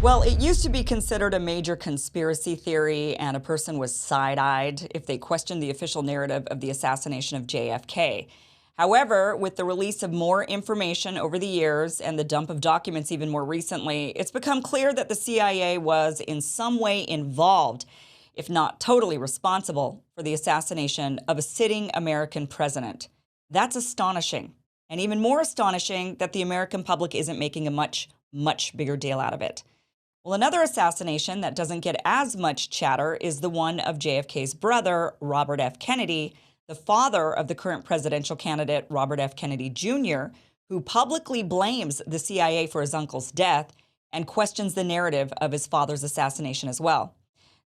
Well, it used to be considered a major conspiracy theory, and a person was side-eyed if they questioned the official narrative of the assassination of JFK. However, with the release of more information over the years and the dump of documents even more recently, it's become clear that the CIA was in some way involved, if not totally responsible, for the assassination of a sitting American president. That's astonishing. And even more astonishing that the American public isn't making a much bigger deal out of it. Well, another assassination that doesn't get as much chatter is the one of JFK's brother, Robert F. Kennedy, the father of the current presidential candidate, Robert F. Kennedy Jr., who publicly blames the CIA for his uncle's death and questions the narrative of his father's assassination as well.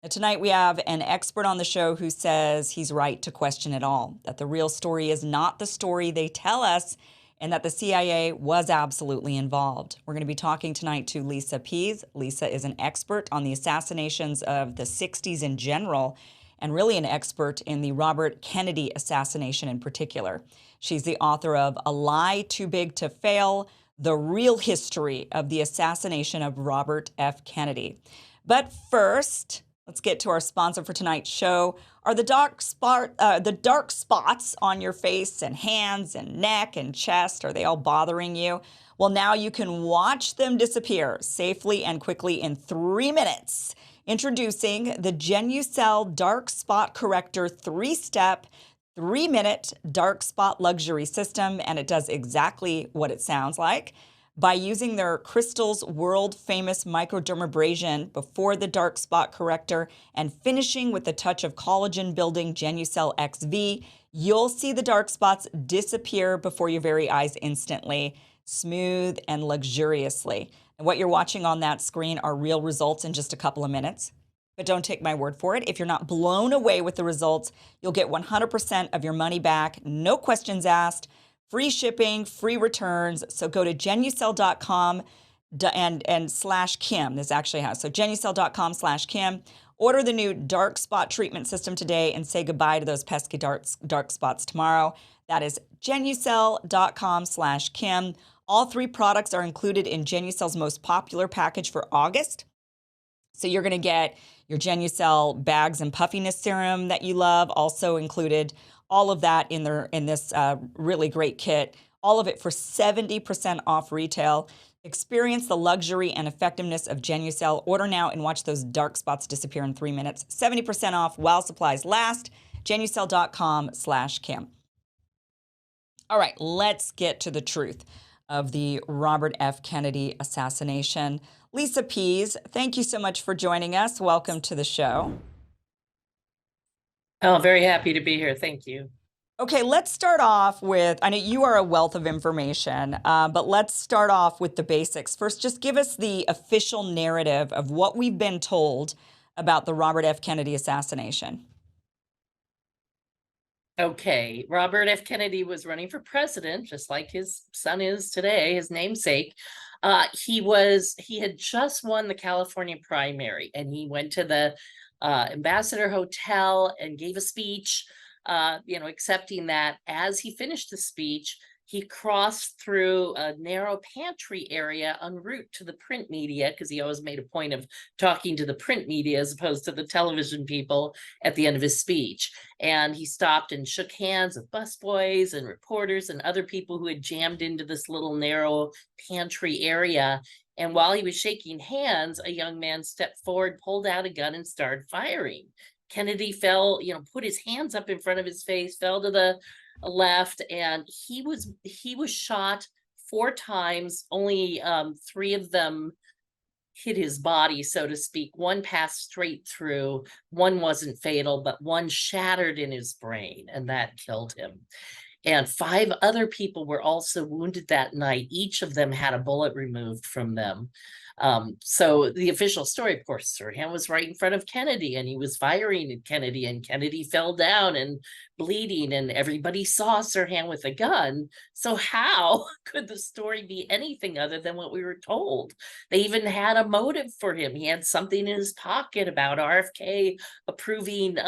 Now, tonight we have an expert on the show who says he's right to question it all, that the real story is not the story they tell us, and that the CIA was absolutely involved. We're going to be talking tonight to Lisa Pease. Lisa is an expert on the assassinations of the 60s in general, and really an expert in the Robert Kennedy assassination in particular. She's the author of A Lie Too Big to Fail, The Real History of the Assassination of Robert F. Kennedy. But first, let's get to our sponsor for tonight's show. Are the dark spots on your face and hands and neck and chest, are they all bothering you? Well, now you can watch them disappear safely and quickly in 3 minutes. Introducing the Genucel Dark Spot Corrector 3-step, 3-minute dark spot luxury system, and it does exactly what it sounds like. By using their Crystal's world-famous microdermabrasion before the dark spot corrector and finishing with a touch of collagen-building Genucel XV, you'll see the dark spots disappear before your very eyes instantly, smooth and luxuriously. And what you're watching on that screen are real results in just a couple of minutes. But don't take my word for it. If you're not blown away with the results, you'll get 100% of your money back, no questions asked. Free shipping, free returns. So go to genucel.com and /Kim. This actually has. So genucel.com/Kim. Order the new dark spot treatment system today and say goodbye to those pesky dark spots tomorrow. That is genucel.com/Kim. All 3 products are included in Genucel's most popular package for August. So you're going to get your Genucel bags and puffiness serum that you love, also included. All of that in this really great kit. All of it for 70% off retail. Experience the luxury and effectiveness of Genucel. Order now and watch those dark spots disappear in 3 minutes. 70% off while supplies last. Genucel.com/Kim. All right, let's get to the truth of the Robert F. Kennedy assassination. Lisa Pease, thank you so much for joining us. Welcome to the show. Oh, very happy to be here. Thank you. Okay, let's start off with, I know you are a wealth of information, but let's start off with the basics. First, just give us the official narrative of what we've been told about the Robert F. Kennedy assassination. Okay, Robert F. Kennedy was running for president, just like his son is today, his namesake. He had just won the California primary, and he went to the Ambassador Hotel and gave a speech, accepting that. As he finished the speech, he crossed through a narrow pantry area en route to the print media, because he always made a point of talking to the print media as opposed to the television people at the end of his speech. And he stopped and shook hands with busboys and reporters and other people who had jammed into this little narrow pantry area. And while he was shaking hands, a young man stepped forward, pulled out a gun, and started firing. Kennedy fell, put his hands up in front of his face, fell to the left, and he was shot 4 times. Only 3 of them hit his body, so to speak. 1 passed straight through. 1 wasn't fatal, but 1 shattered in his brain, and that killed him. And 5 other people were also wounded that night. Each of them had a bullet removed from them. So the official story, of course, Sirhan was right in front of Kennedy, and he was firing at Kennedy, and Kennedy fell down and bleeding, and everybody saw Sirhan with a gun. So how could the story be anything other than what we were told? They even had a motive for him. He had something in his pocket about RFK approving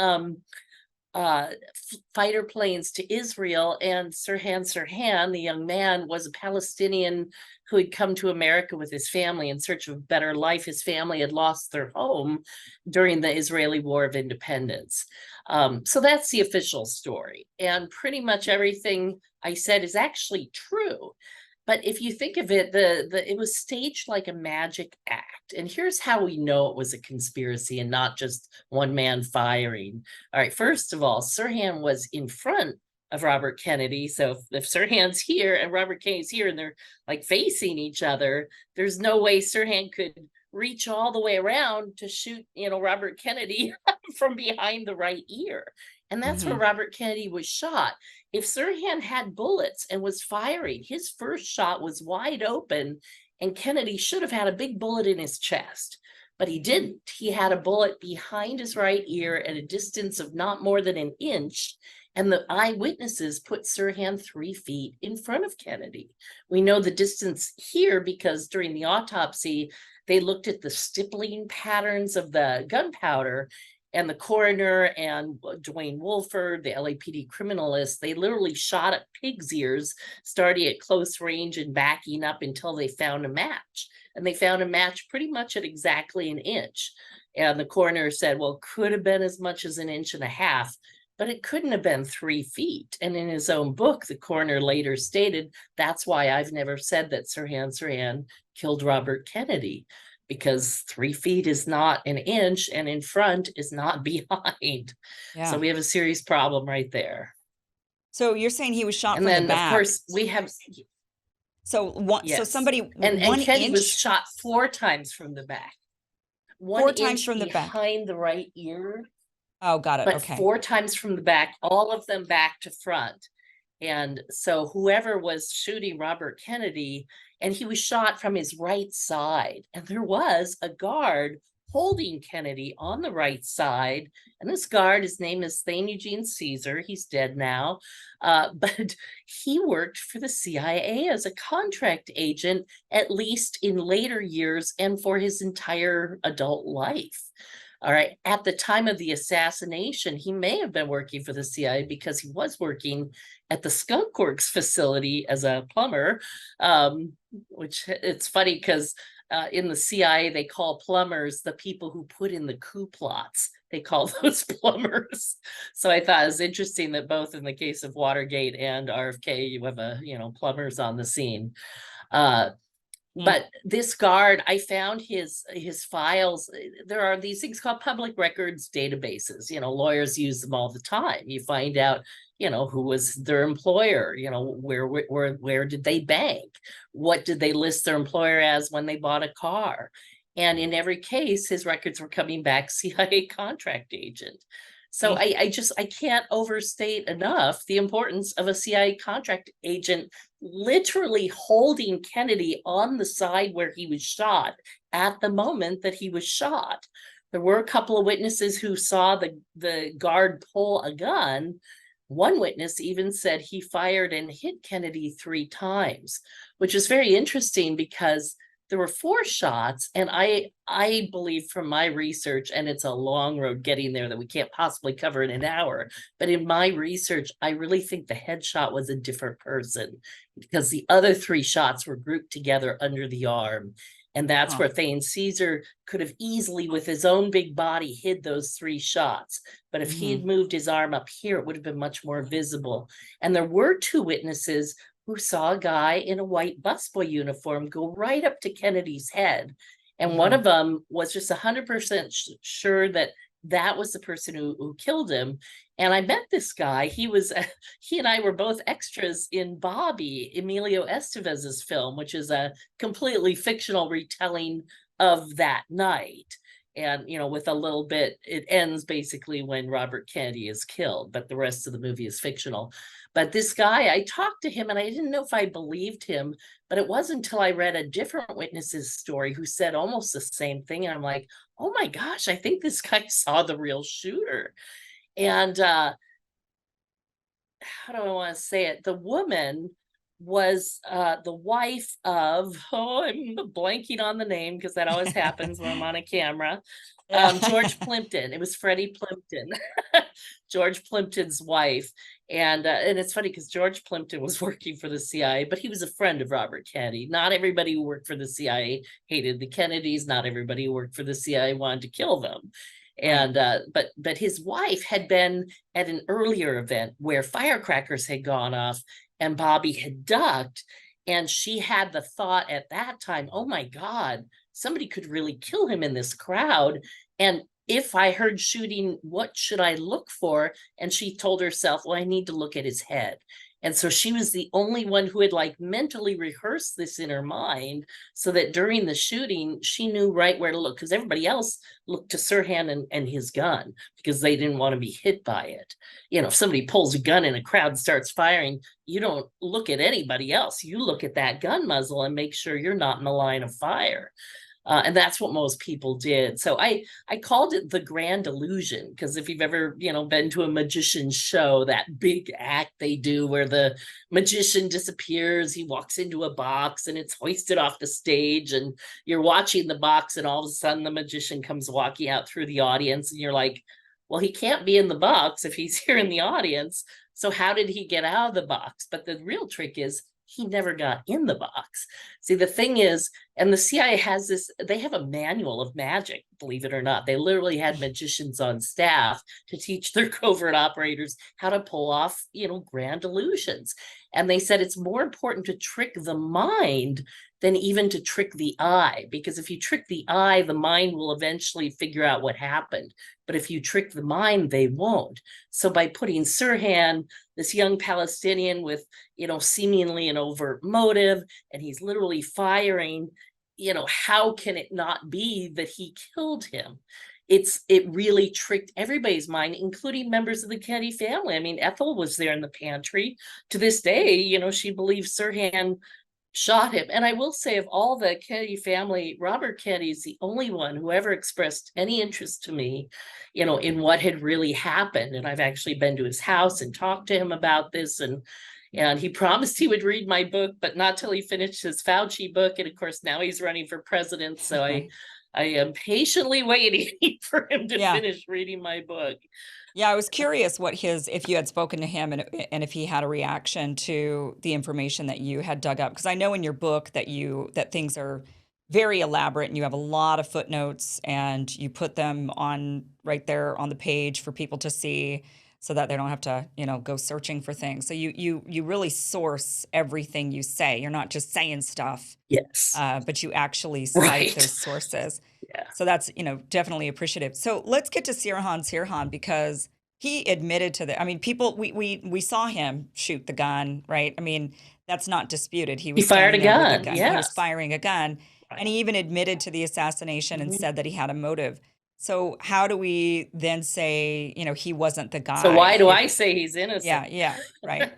fighter planes to Israel, and Sirhan, the young man, was a Palestinian who had come to America with his family in search of a better life. His family had lost their home during the Israeli War of Independence. So that's the official story. And pretty much everything I said is actually true. But if you think of it, it was staged like a magic act. And here's how we know it was a conspiracy and not just one man firing. All right, first of all, Sirhan was in front of Robert Kennedy. So if Sirhan's here and Robert Kennedy's here and they're like facing each other, there's no way Sirhan could reach all the way around to shoot, Robert Kennedy from behind the right ear. And that's where Mm-hmm. Robert Kennedy was shot. If Sirhan had bullets and was firing, his first shot was wide open, and Kennedy should have had a big bullet in his chest. But he didn't. He had a bullet behind his right ear at a distance of not more than an inch. And the eyewitnesses put Sirhan 3 feet in front of Kennedy. We know the distance here because during the autopsy, they looked at the stippling patterns of the gunpowder, and the coroner and Dwayne Wolford, the LAPD criminalist, they literally shot at pig's ears, starting at close range and backing up until they found a match. And they found a match pretty much at exactly an inch. And the coroner said, well, could have been as much as an inch and a half, but it couldn't have been 3 feet. And in his own book, the coroner later stated, that's why I've never said that Sirhan killed Robert Kennedy, because 3 feet is not an inch and in front is not behind. Yeah. So we have a serious problem right there. So you're saying he was shot And from the then, back. of course, we have, So yes. somebody and one Kennedy inch, was shot 4 times from the back. 4 times from the back. Behind the right ear, Oh, got it. but Okay. 4 times from the back, all of them back to front. And so whoever was shooting Robert Kennedy, and he was shot from his right side, and there was a guard holding Kennedy on the right side. And this guard, his name is Thane Eugene Caesar. He's dead now. But he worked for the CIA as a contract agent, at least in later years and for his entire adult life. All right. At the time of the assassination, he may have been working for the CIA because he was working at the Skunk Works facility as a plumber, which it's funny because in the CIA, they call plumbers the people who put in the coup plots. They call those plumbers. So I thought it was interesting that both in the case of Watergate and RFK, you have plumbers on the scene. But this guard, I found his files. There are these things called public records databases. Lawyers use them all the time. You find out, who was their employer, where did they bank? What did they list their employer as when they bought a car? And in every case, his records were coming back CIA contract agent. So I can't overstate enough the importance of a CIA contract agent literally holding Kennedy on the side where he was shot at the moment that he was shot. There were a couple of witnesses who saw the guard pull a gun. One witness even said he fired and hit Kennedy 3 times, which is very interesting because there were 4 shots, and I believe from my research, and it's a long road getting there that we can't possibly cover in an hour, but in my research, I really think the headshot was a different person because the other 3 shots were grouped together under the arm. And that's where Thane Caesar could have easily, with his own big body, hid those 3 shots. But if he had moved his arm up here, it would have been much more visible. And there were 2 witnesses who saw a guy in a white busboy uniform go right up to Kennedy's head. And one of them was just 100% sure that that was the person who killed him. And I met this guy. He and I were both extras in Bobby, Emilio Estevez's film, which is a completely fictional retelling of that night. And, with a little bit, it ends basically when Robert Kennedy is killed, but the rest of the movie is fictional. But this guy, I talked to him and I didn't know if I believed him, but it wasn't until I read a different witness's story who said almost the same thing. And I'm like, oh my gosh, I think this guy saw the real shooter. And how do I want to say it? The woman was the wife of, I'm blanking on the name because that always happens when I'm on a camera. George Plimpton. It was Freddie Plimpton, George Plimpton's wife. And it's funny because George Plimpton was working for the CIA, but he was a friend of Robert Kennedy. Not everybody who worked for the CIA hated the Kennedys. Not everybody who worked for the CIA wanted to kill them. Right. But his wife had been at an earlier event where firecrackers had gone off and Bobby had ducked. And she had the thought at that time, oh my God, somebody could really kill him in this crowd. And if I heard shooting, what should I look for? And she told herself, well, I need to look at his head. And so she was the only one who had like mentally rehearsed this in her mind so that during the shooting, she knew right where to look because everybody else looked to Sirhan and his gun because they didn't want to be hit by it. You know, if somebody pulls a gun in a crowd and starts firing, you don't look at anybody else. You look at that gun muzzle and make sure you're not in the line of fire. And that's what most people did. So I called it the grand illusion because if you've ever, been to a magician's show, that big act they do where the magician disappears, he walks into a box and it's hoisted off the stage and you're watching the box and all of a sudden the magician comes walking out through the audience and you're like, well, he can't be in the box if he's here in the audience. So how did he get out of the box? But the real trick is he never got in the box. See, the thing is, and the CIA has this, they have a manual of magic, believe it or not. They literally had magicians on staff to teach their covert operators how to pull off, grand illusions. And they said it's more important to trick the mind than even to trick the eye. Because if you trick the eye, the mind will eventually figure out what happened. But if you trick the mind, they won't. So by putting Sirhan, this young Palestinian with, seemingly an overt motive, and he's literally firing, how can it not be that he killed him? It really tricked everybody's mind, including members of the Kennedy family. I mean, Ethel was there in the pantry. To this day, she believes Sirhan shot him. And I will say, of all the Kennedy family, Robert Kennedy is the only one who ever expressed any interest to me, in what had really happened. And I've actually been to his house and talked to him about this. And he promised he would read my book, but not till he finished his Fauci book. And of course, now he's running for president. So I am patiently waiting for him to finish reading my book. Yeah, I was curious if you had spoken to him and if he had a reaction to the information that you had dug up. Because I know in your book that things are very elaborate and you have a lot of footnotes and you put them on right there on the page for people to see so that they don't have to, go searching for things. So you really source everything you say. You're not just saying stuff. Yes. But you actually cite those sources. Yeah. So that's, definitely appreciative. So let's get to Sirhan because he admitted to I mean, people, we saw him shoot the gun, right? I mean, that's not disputed. He fired a gun. He was firing a gun. Right. And he even admitted to the assassination and said that he had a motive. So how do we then say, he wasn't the guy? So why do I say he's innocent? Yeah, right.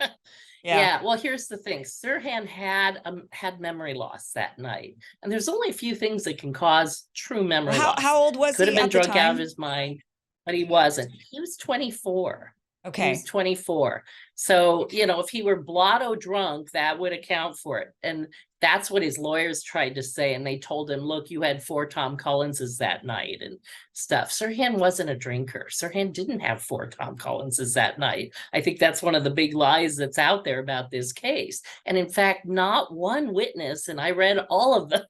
Yeah. Well, here's the thing. Sirhan had memory loss that night. And there's only a few things that can cause true memory loss. How old was he? Could have been drunk out of his mind, but he wasn't. He was 24. Okay. He was 24. So, if he were blotto drunk, that would account for it. And that's what his lawyers tried to say. And they told him, look, you had 4 Tom Collinses that night and stuff. Sirhan wasn't a drinker. Sirhan didn't have 4 Tom Collinses that night. I think that's one of the big lies that's out there about this case. And in fact, not one witness, and I read all of them.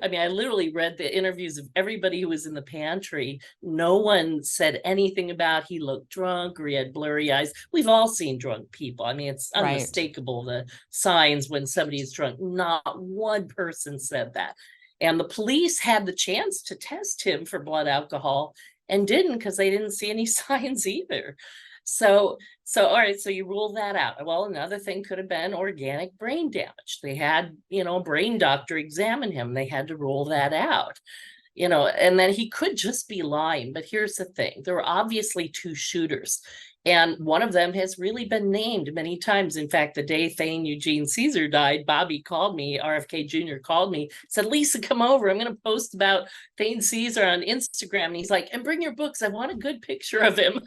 I mean, I literally read the interviews of everybody who was in the pantry. No one said anything about he looked drunk or he had blurry eyes. We've all seen drunk people. I mean, it's unmistakable, the signs when somebody is drunk. Not one person said that. And the police had the chance to test him for blood alcohol and didn't because they didn't see any signs either. So all right, so you rule that out. Well, another thing could have been organic brain damage. They had, a brain doctor examine him. They had to rule that out. And then he could just be lying. But here's the thing. There were obviously 2 shooters. And one of them has really been named many times. In fact, the day Thane Eugene Caesar died, Bobby called me, RFK Jr. called me, said, Lisa, come over. I'm going to post about Thane Caesar on Instagram. And he's like, and bring your books. I want a good picture of him.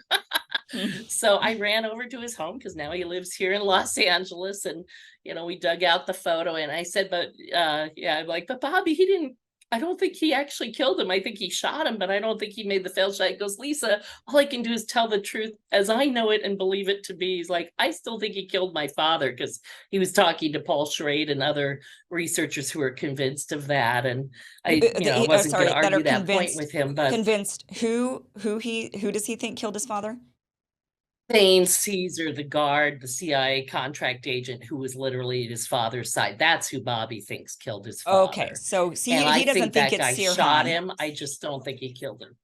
So I ran over to his home because now he lives here in Los Angeles. And, we dug out the photo and I said, but I'm like, but Bobby, he didn't I don't think he actually killed him. I think he shot him, but I don't think he made the fail shot. He goes, Lisa, all I can do is tell the truth as I know it and believe it to be. He's like, I still think he killed my father, because he was talking to Paul Schrade and other researchers who are convinced of that. And I, wasn't going Sorry, to that are argue that point with him, but convinced who does he think killed his father? Thane Caesar, the guard, the CIA contract agent who was literally at his father's side. That's who Bobby thinks killed his Okay, father. so see, And I he doesn't think think that it's guy shot Sirhan. him. I just don't think he killed him.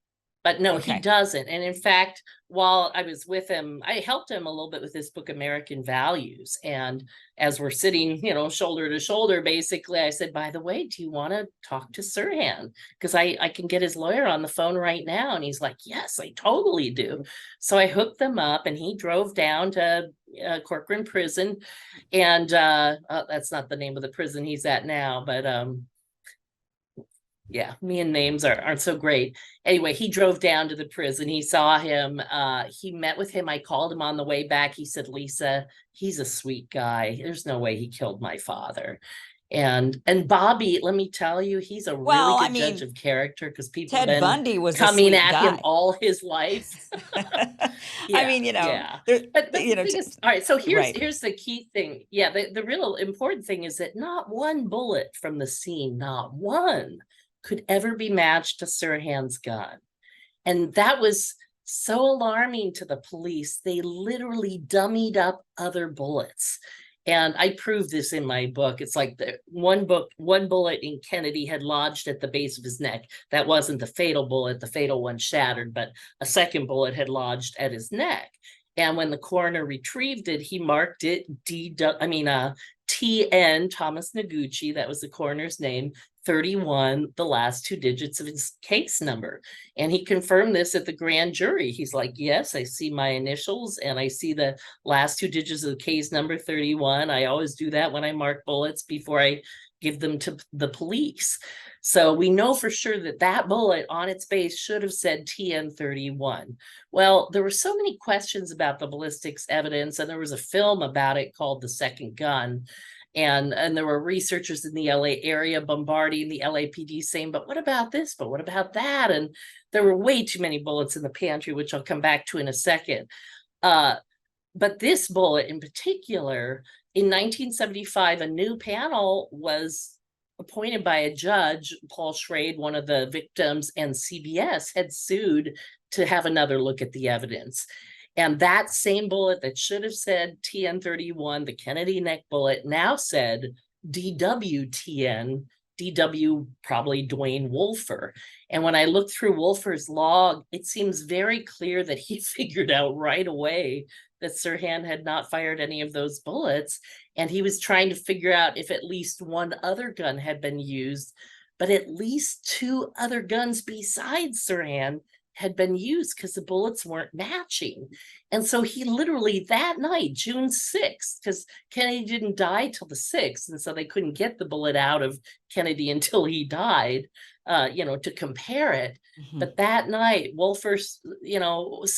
But no, he Okay. doesn't. And in fact, while I was with him, I helped him a little bit with this book, American Values. And as we're sitting, shoulder to shoulder, basically, I said, by the way, do you want to talk to Sirhan? Because I can get his lawyer on the phone right now. And he's like, yes, I totally do. So I hooked them up, and he drove down to Corcoran Prison. And that's not the name of the prison he's at now, but yeah, me and names aren't so great. Anyway, he drove down to the prison. He saw him. He met with him. I called him on the way back. He said, Lisa, he's a sweet guy. There's no way he killed my father. And Bobby, let me tell you, he's a really Well, I good judge mean, of character, because people have Ted been Bundy was a coming sweet at him guy. all his life. I Yeah, mean, yeah. there, But the thing is, all right, so right. here's the key thing. Yeah, the real important thing is that not one bullet from the scene, not one, could ever be matched to Sirhan's gun. And that was so alarming to the police. They literally dummied up other bullets. And I proved this in my book. It's like the one bullet in Kennedy had lodged at the base of his neck. That wasn't the fatal bullet. The fatal one shattered, but a second bullet had lodged at his neck. And when the coroner retrieved it, he marked it TN, Thomas Noguchi, that was the coroner's name, 31, the last two digits of his case number. And he confirmed this at the grand jury. He's like, yes, I see my initials and I see the last two digits of the case number 31. I always do that when I mark bullets before I give them to the police. So we know for sure that that bullet on its base should have said TN31. Well, there were so many questions about the ballistics evidence, and there was a film about it called The Second Gun. And there were researchers in the LA area bombarding the LAPD saying, but what about this? But what about that? And there were way too many bullets in the pantry, which I'll come back to in a second. But this bullet in particular, in 1975, a new panel was appointed by a judge, Paul Schrade, one of the victims, and CBS had sued to have another look at the evidence. And that same bullet that should have said TN31, the Kennedy neck bullet, now said DWTN, DW probably Dwayne Wolfer. And when I looked through Wolfer's log, it seems very clear that he figured out right away that Sirhan had not fired any of those bullets. And he was trying to figure out if at least one other gun had been used, but at least two other guns besides Sirhan had been used because the bullets weren't matching. And so he literally that night, June 6th, because Kennedy didn't die till the 6th, and so they couldn't get the bullet out of Kennedy until he died, to compare it. Mm-hmm. But that night, Wolfer,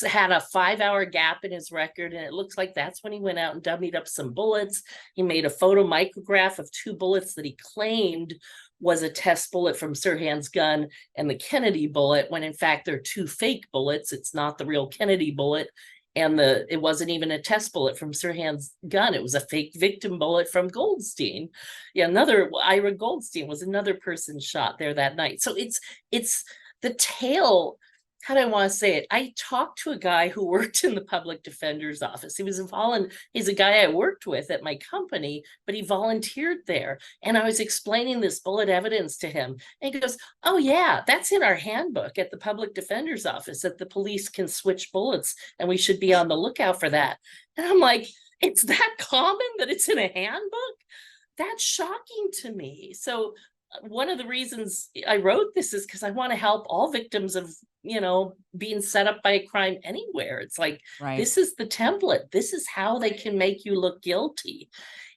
had a 5-hour gap in his record, and it looks like that's when he went out and dummied up some bullets. He made a photomicrograph of two bullets that he claimed was a test bullet from Sirhan's gun and the Kennedy bullet, when in fact they're two fake bullets. It's not the real Kennedy bullet. And it wasn't even a test bullet from Sirhan's gun. It was a fake victim bullet from Goldstein. Yeah, Ira Goldstein was another person shot there that night. So it's the tale. How do I want to say it? I talked to a guy who worked in the public defender's office. He's a guy I worked with at my company, but he volunteered there. And I was explaining this bullet evidence to him. And he goes, oh yeah, that's in our handbook at the public defender's office, that the police can switch bullets and we should be on the lookout for that. And I'm like, it's that common that it's in a handbook? That's shocking to me. So one of the reasons I wrote this is because I want to help all victims of, being set up by a crime anywhere. It's like, right. This is the template. This is how they can make you look guilty.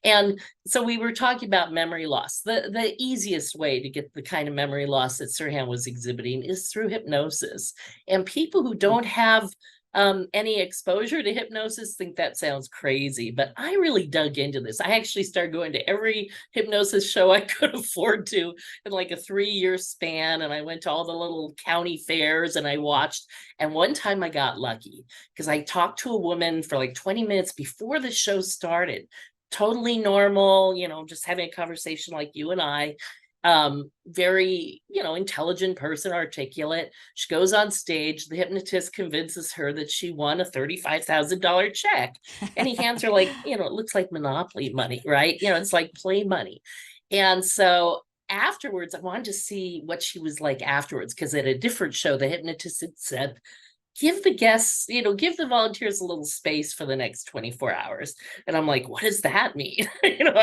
And so we were talking about memory loss. The easiest way to get the kind of memory loss that Sirhan was exhibiting is through hypnosis. And people who don't have Any exposure to hypnosis think that sounds crazy, but I really dug into this. I actually started going to every hypnosis show I could afford to in like a 3-year span. And I went to all the little county fairs and I watched. And one time I got lucky because I talked to a woman for like 20 minutes before the show started. Totally normal, just having a conversation like you and I. Very, intelligent person, articulate. She goes on stage. The hypnotist convinces her that she won a $35,000 check. And he hands her like, it looks like Monopoly money, right? It's like play money. And so afterwards, I wanted to see what she was like afterwards, because at a different show, the hypnotist had said, give the guests, give the volunteers a little space for the next 24 hours. And I'm like, what does that mean?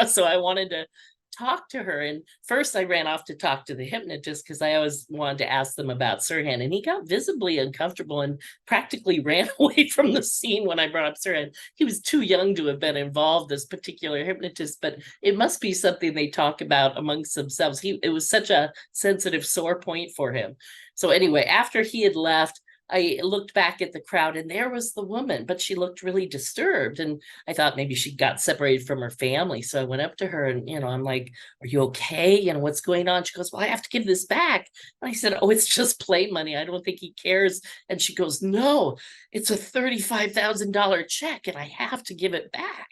So I wanted to talk to her. And first I ran off to talk to the hypnotist because I always wanted to ask them about Sirhan. And he got visibly uncomfortable and practically ran away from the scene when I brought up Sirhan. He was too young to have been involved, this particular hypnotist, but it must be something they talk about amongst themselves. It was such a sensitive sore point for him. So anyway, after he had left, I looked back at the crowd and there was the woman, but she looked really disturbed. And I thought maybe she got separated from her family. So I went up to her and, I'm like, are you okay? What's going on? She goes, well, I have to give this back. And I said, oh, it's just play money. I don't think he cares. And she goes, no, it's a $35,000 check and I have to give it back.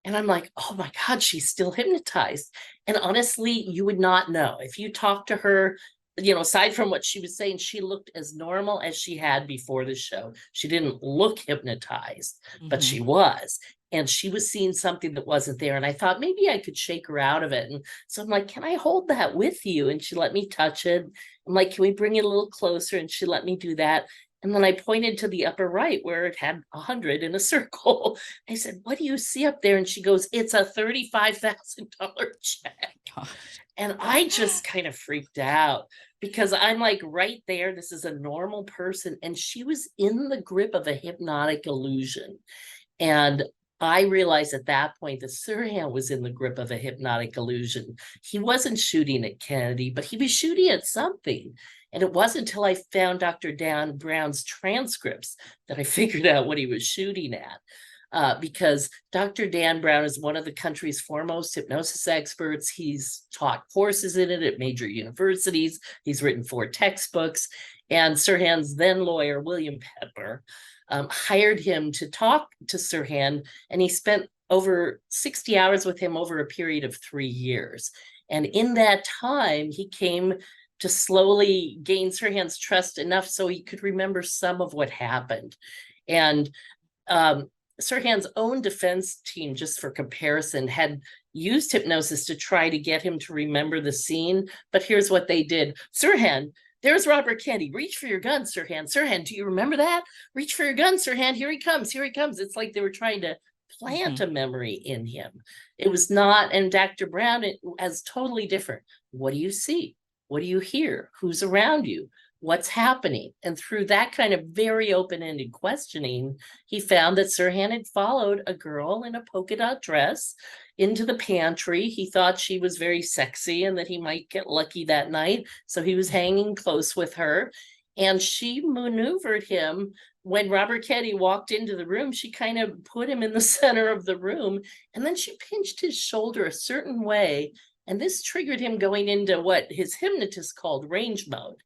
And I'm like, oh my God, she's still hypnotized. And honestly, you would not know. If you talk to her, aside from what she was saying, she looked as normal as she had before the show. She didn't look hypnotized, but she was. And she was seeing something that wasn't there. And I thought maybe I could shake her out of it. And so I'm like, can I hold that with you? And she let me touch it. I'm like, can we bring it a little closer? And she let me do that. And then I pointed to the upper right where it had 100 in a circle. I said, what do you see up there? And she goes, it's a $35,000 check. And I just kind of freaked out because I'm like right there. This is a normal person. And she was in the grip of a hypnotic illusion. And I realized at that point that Sirhan was in the grip of a hypnotic illusion. He wasn't shooting at Kennedy, but he was shooting at something. And it wasn't until I found Dr. Dan Brown's transcripts that I figured out what he was shooting at. Because Dr. Dan Brown is one of the country's foremost hypnosis experts. He's taught courses in it at major universities. He's written 4 textbooks. And Sirhan's then lawyer, William Pepper, hired him to talk to Sirhan, and he spent over 60 hours with him over a period of 3 years. And in that time, he came to slowly gain Sirhan's trust enough so he could remember some of what happened. And Sirhan's own defense team, just for comparison, had used hypnosis to try to get him to remember the scene. But here's what they did. Sirhan, there's Robert Kennedy. Reach for your gun, Sirhan. Sirhan, do you remember that? Reach for your gun, Sirhan. Here he comes. Here he comes. It's like they were trying to plant a memory in him. It was not, and Dr. Brown, it was totally different. What do you see? What do you hear? Who's around you? What's happening? And through that kind of very open-ended questioning, he found that Sirhan had followed a girl in a polka dot dress into the pantry. He thought she was very sexy and that he might get lucky that night. So he was hanging close with her. And she maneuvered him. When Robert Kennedy walked into the room, she kind of put him in the center of the room. And then she pinched his shoulder a certain way. And this triggered him going into what his hypnotist called range mode.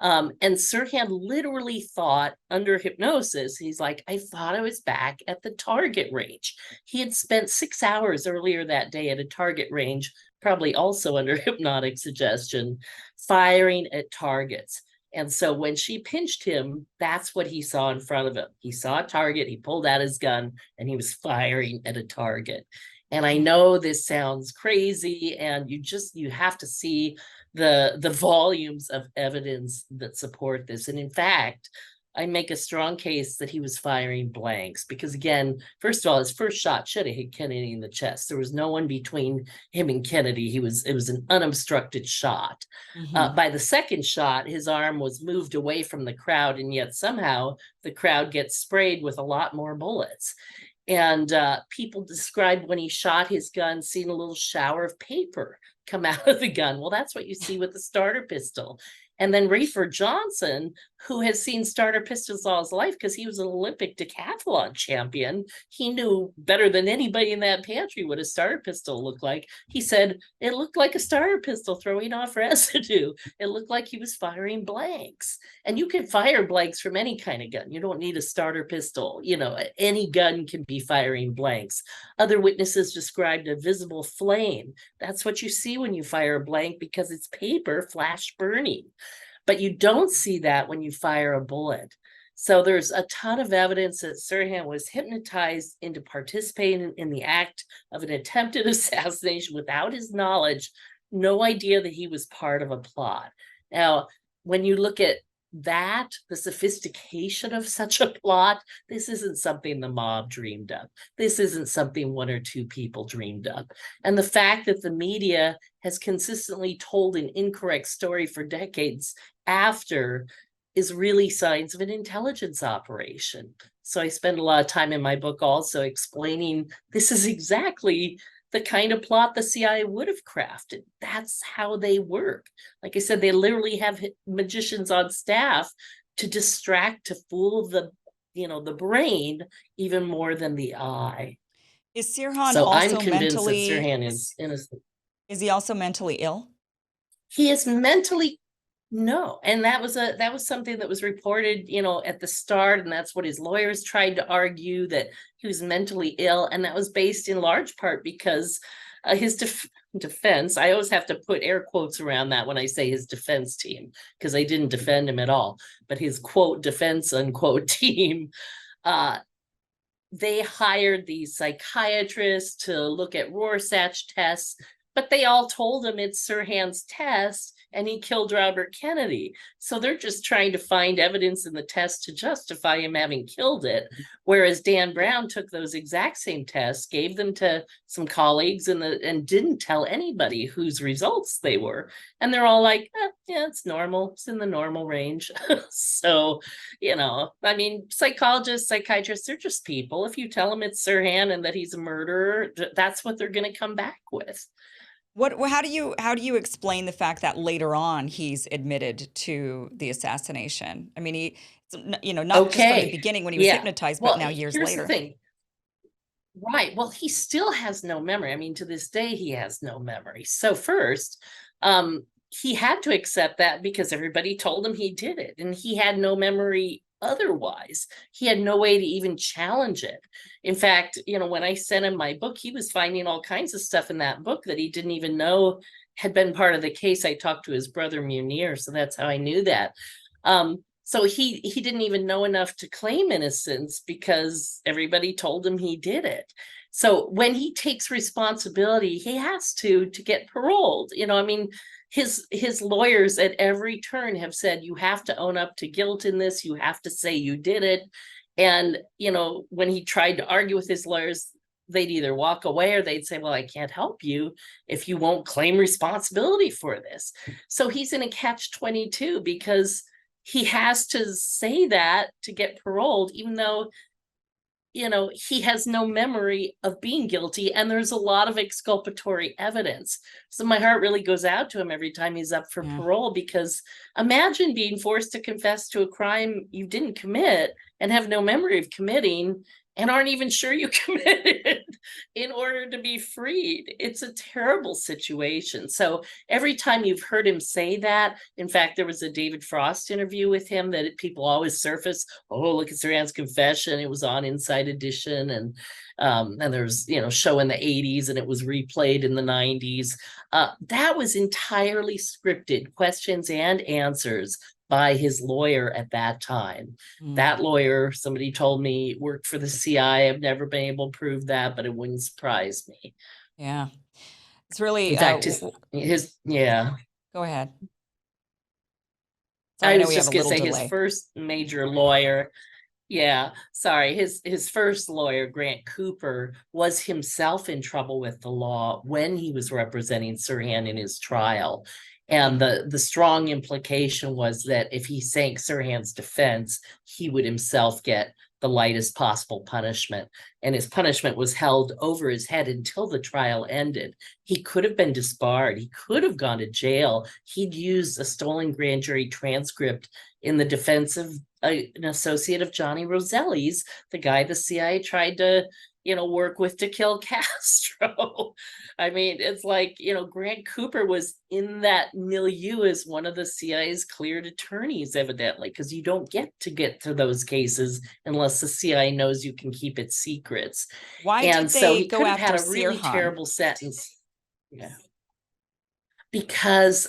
And Sirhan literally thought under hypnosis, he's like, I thought I was back at the target range. He had spent 6 hours earlier that day at a target range, probably also under hypnotic suggestion, firing at targets. And so when she pinched him, that's what he saw in front of him. He saw a target, he pulled out his gun, and he was firing at a target. And I know this sounds crazy, and you have to see the volumes of evidence that support this. And in fact, I make a strong case that he was firing blanks because, again, first of all, his first shot should have hit Kennedy in the chest. There was no one between him and Kennedy. It was an unobstructed shot. By the second shot, his arm was moved away from the crowd, and yet somehow the crowd gets sprayed with a lot more bullets. And people described when he shot his gun, seeing a little shower of paper come out of the gun. Well, that's what you see with the starter pistol. And then Rayford Johnson, who has seen starter pistols all his life because he was an Olympic decathlon champion, he knew better than anybody in that pantry what a starter pistol looked like. He said it looked like a starter pistol throwing off residue. It looked like he was firing blanks. And you can fire blanks from any kind of gun. You don't need a starter pistol. You know, any gun can be firing blanks. Other witnesses described a visible flame. That's what you see when you fire a blank because it's paper flash burning. But you don't see that when you fire a bullet. So there's a ton of evidence that Sirhan was hypnotized into participating in the act of an attempted assassination without his knowledge, no idea that he was part of a plot. Now, when you look at that, the sophistication of such a plot, this isn't something the mob dreamed of. This isn't something one or two people dreamed of. And the fact that the media has consistently told an incorrect story for decades after is really signs of an intelligence operation. So I spend a lot of time in my book also explaining this is exactly the kind of plot the CIA would have crafted. That's how they work. Like I said, they literally have magicians on staff to distract, to fool the brain even more than the eye. Is Sirhan So I'm also convinced that mentally Sirhan is innocent. is he also mentally ill? He is mentally no, and that was something that was reported, at the start, and that's what his lawyers tried to argue, that he was mentally ill, and that was based in large part because his defense. I always have to put air quotes around that when I say his defense team, because I didn't defend him at all, but his quote defense unquote team. They hired these psychiatrists to look at Rorschach tests, but they all told him it's Sirhan's test and he killed Robert Kennedy. So they're just trying to find evidence in the test to justify him having killed it. Whereas Dan Brown took those exact same tests, gave them to some colleagues and didn't tell anybody whose results they were. And they're all like, yeah, it's normal. It's in the normal range. So, psychologists, psychiatrists, they're just people. If you tell them it's Sirhan and that he's a murderer, that's what they're going to come back with. How do you explain the fact that later on he's admitted to the assassination? I mean, not just from the beginning when he was hypnotized, but now years later. The thing. Right. Well, he still has no memory. I mean, to this day, he has no memory. So first, he had to accept that because everybody told him he did it, and he had no memory otherwise. He had no way to even challenge it. In fact, when I sent him my book, he was finding all kinds of stuff in that book that he didn't even know had been part of the case. I talked to his brother Munir, so that's how I knew that. So he didn't even know enough to claim innocence because everybody told him he did it. So when he takes responsibility, he has to get paroled. His lawyers at every turn have said, you have to own up to guilt in this. You have to say you did it. And, when he tried to argue with his lawyers, they'd either walk away or they'd say, well, I can't help you if you won't claim responsibility for this. So he's in a catch-22 because he has to say that to get paroled, even though he has no memory of being guilty, and there's a lot of exculpatory evidence. So my heart really goes out to him every time he's up for parole, because imagine being forced to confess to a crime you didn't commit and have no memory of committing and aren't even sure you committed in order to be freed. It's a terrible situation. So every time you've heard him say that, in fact, there was a David Frost interview with him that people always surface. Oh, look at Sirhan's confession. It was on Inside Edition. And there's, show in the 80s and it was replayed in the 90s. That was entirely scripted, questions and answers by his lawyer at that time. That lawyer, somebody told me, worked for the CIA. I've never been able to prove that, but it wouldn't surprise me. Yeah. It's really, in fact, his Go ahead. Sorry, I was just going to say delay. His first major lawyer, his first lawyer, Grant Cooper, was himself in trouble with the law when he was representing Sirhan in his trial. And the strong implication was that if he sank Sirhan's defense, he would himself get the lightest possible punishment. And his punishment was held over his head until the trial ended. He could have been disbarred. He could have gone to jail. He'd used a stolen grand jury transcript in the defense of an associate of Johnny Roselli's, the guy the CIA tried to, work with to kill Castro. I mean, it's like, Grant Cooper was in that milieu as one of the CIA's cleared attorneys, evidently, because you don't get to those cases unless the CIA knows you can keep its secrets. Why And did so they he go could have had after a really Sirhan? terrible sentence. Yeah. Because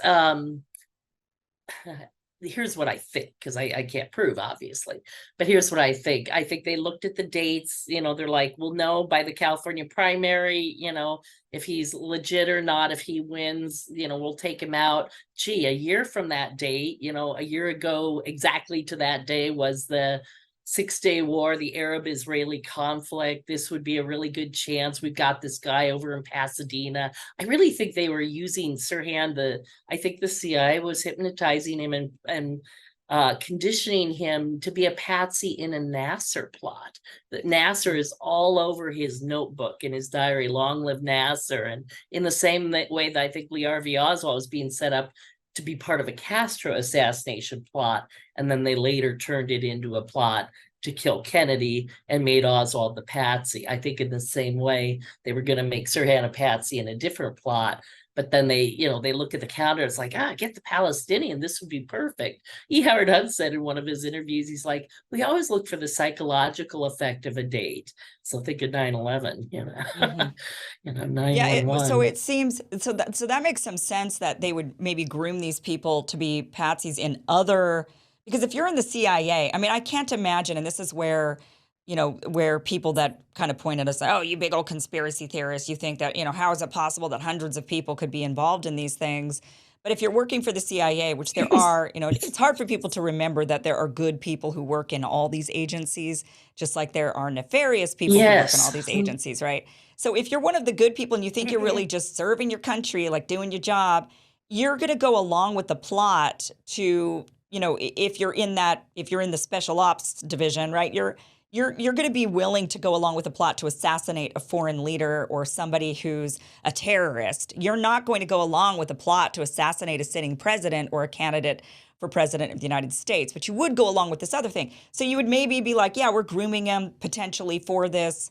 here's what I think, because I can't prove, obviously, but here's what I think. I think they looked at the dates, they're like, well, no, by the California primary, if he's legit or not, if he wins, we'll take him out. Gee, a year from that date, a year ago, exactly to that day was the 6-Day War, the Arab-Israeli conflict. This would be a really good chance. We've got this guy over in Pasadena. I really think they were using Sirhan. I think the CIA was hypnotizing him and conditioning him to be a patsy in a Nasser plot. That Nasser is all over his notebook and his diary. Long live Nasser! And in the same way that I think Lee Harvey Oswald was being set up to be part of a Castro assassination plot, and then they later turned it into a plot to kill Kennedy and made Oswald the patsy. I think in the same way they were going to make Sirhan a patsy in a different plot, but then they look at the calendar. It's like, get the Palestinian. This would be perfect. E. Howard Hunt said in one of his interviews, he's like, we always look for the psychological effect of a date. So think of 9/11, Mm-hmm. 9/11. So it seems so that makes some sense that they would maybe groom these people to be patsies in other, because if you're in the CIA, I mean, I can't imagine, and this is where where people that kind of point at us, oh, you big old conspiracy theorists, you think that, how is it possible that hundreds of people could be involved in these things? But if you're working for the CIA, which there are, it's hard for people to remember that there are good people who work in all these agencies, just like there are nefarious people who work in all these agencies, right? So if you're one of the good people and you think you're really just serving your country, like doing your job, you're going to go along with the plot to, if you're in the special ops division, right? You're going to be willing to go along with a plot to assassinate a foreign leader or somebody who's a terrorist. You're not going to go along with a plot to assassinate a sitting president or a candidate for president of the United States, but you would go along with this other thing. So you would maybe be like, yeah, we're grooming him potentially for this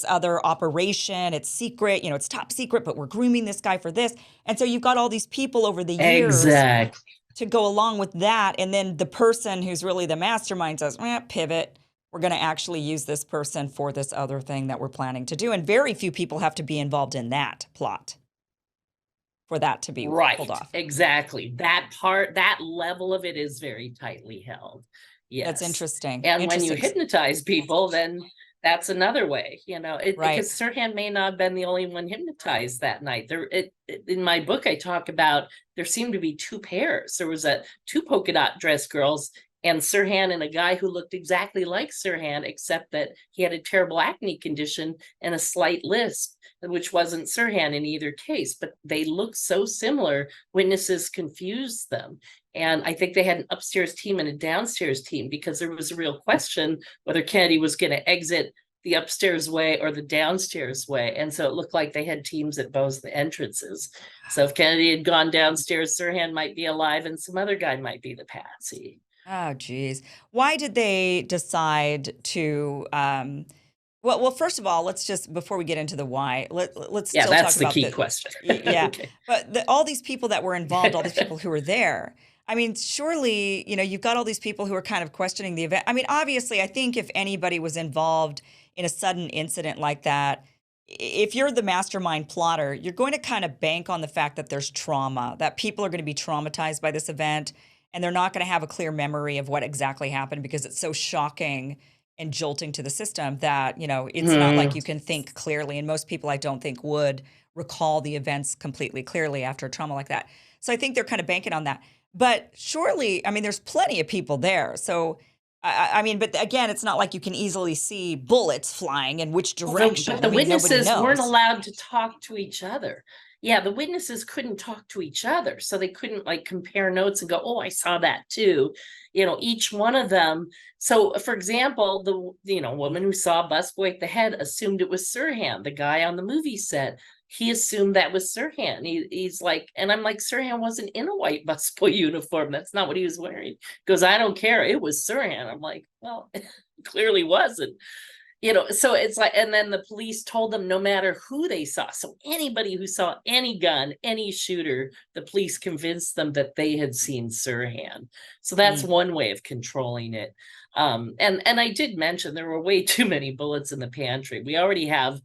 other operation. It's secret, it's top secret, but we're grooming this guy for this. And so you've got all these people over the years to go along with that. And then the person who's really the mastermind says, pivot. We're going to actually use this person for this other thing that we're planning to do. And very few people have to be involved in that plot for that to be pulled off. Exactly. That level of it is very tightly held. Yes. That's interesting. And when you hypnotize people, then that's another way, because Sirhan may not have been the only one hypnotized that night. In my book, I talk about there seemed to be two pairs. There was two polka dot dress girls and Sirhan and a guy who looked exactly like Sirhan, except that he had a terrible acne condition and a slight lisp, which wasn't Sirhan in either case, but they looked so similar, witnesses confused them. And I think they had an upstairs team and a downstairs team because there was a real question whether Kennedy was going to exit the upstairs way or the downstairs way. And so it looked like they had teams at both the entrances. So if Kennedy had gone downstairs, Sirhan might be alive and some other guy might be the patsy. Oh, geez. Why did they decide to, well, first of all, let's just, before we get into the why, let's still that's talk the about key question. Yeah. Okay. But all these people that were involved, all these people who were there, I mean, surely, you've got all these people who are kind of questioning the event. I mean, obviously, I think if anybody was involved in a sudden incident like that, if you're the mastermind plotter, you're going to kind of bank on the fact that there's trauma, that people are going to be traumatized by this event, and they're not going to have a clear memory of what exactly happened because it's so shocking and jolting to the system that, it's not like you can think clearly. And most people, I don't think, would recall the events completely clearly after a trauma like that. So I think they're kind of banking on that. But surely, I mean, there's plenty of people there. So, I mean, but again, it's not like you can easily see bullets flying in which direction. But the witnesses weren't allowed to talk to each other. Yeah, the witnesses couldn't talk to each other, so they couldn't like compare notes and go, "Oh, I saw that too." Each one of them. So, for example, the woman who saw Busboy at the head assumed it was Sirhan, the guy on the movie set. He assumed that was Sirhan. He's like, and I'm like, Sirhan wasn't in a white busboy uniform. That's not what he was wearing. He goes, I don't care. It was Sirhan. I'm like, well, clearly wasn't. So it's like, and then the police told them no matter who they saw. So anybody who saw any gun, any shooter, the police convinced them that they had seen Sirhan. So that's Mm. one way of controlling it. And I did mention there were way too many bullets in the pantry. We already have,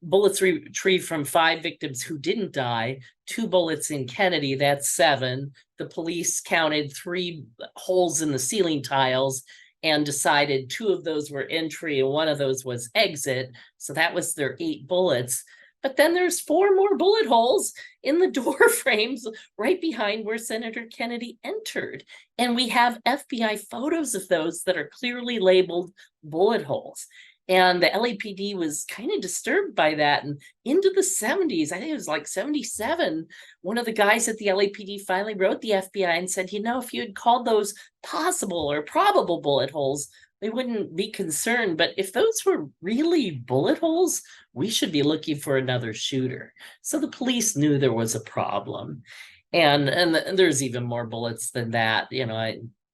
bullets retrieved from 5 victims who didn't die, 2 bullets in Kennedy, that's 7. The police counted 3 holes in the ceiling tiles and decided 2 of those were entry and 1 of those was exit. So that was their 8 bullets. But then there's 4 more bullet holes in the door frames right behind where Senator Kennedy entered. And we have FBI photos of those that are clearly labeled bullet holes. And the LAPD was kind of disturbed by that. And into the 70s, I think it was like 77, one of the guys at the LAPD finally wrote the FBI and said, if you had called those possible or probable bullet holes, we wouldn't be concerned. But if those were really bullet holes, we should be looking for another shooter. So the police knew there was a problem. And there's even more bullets than that.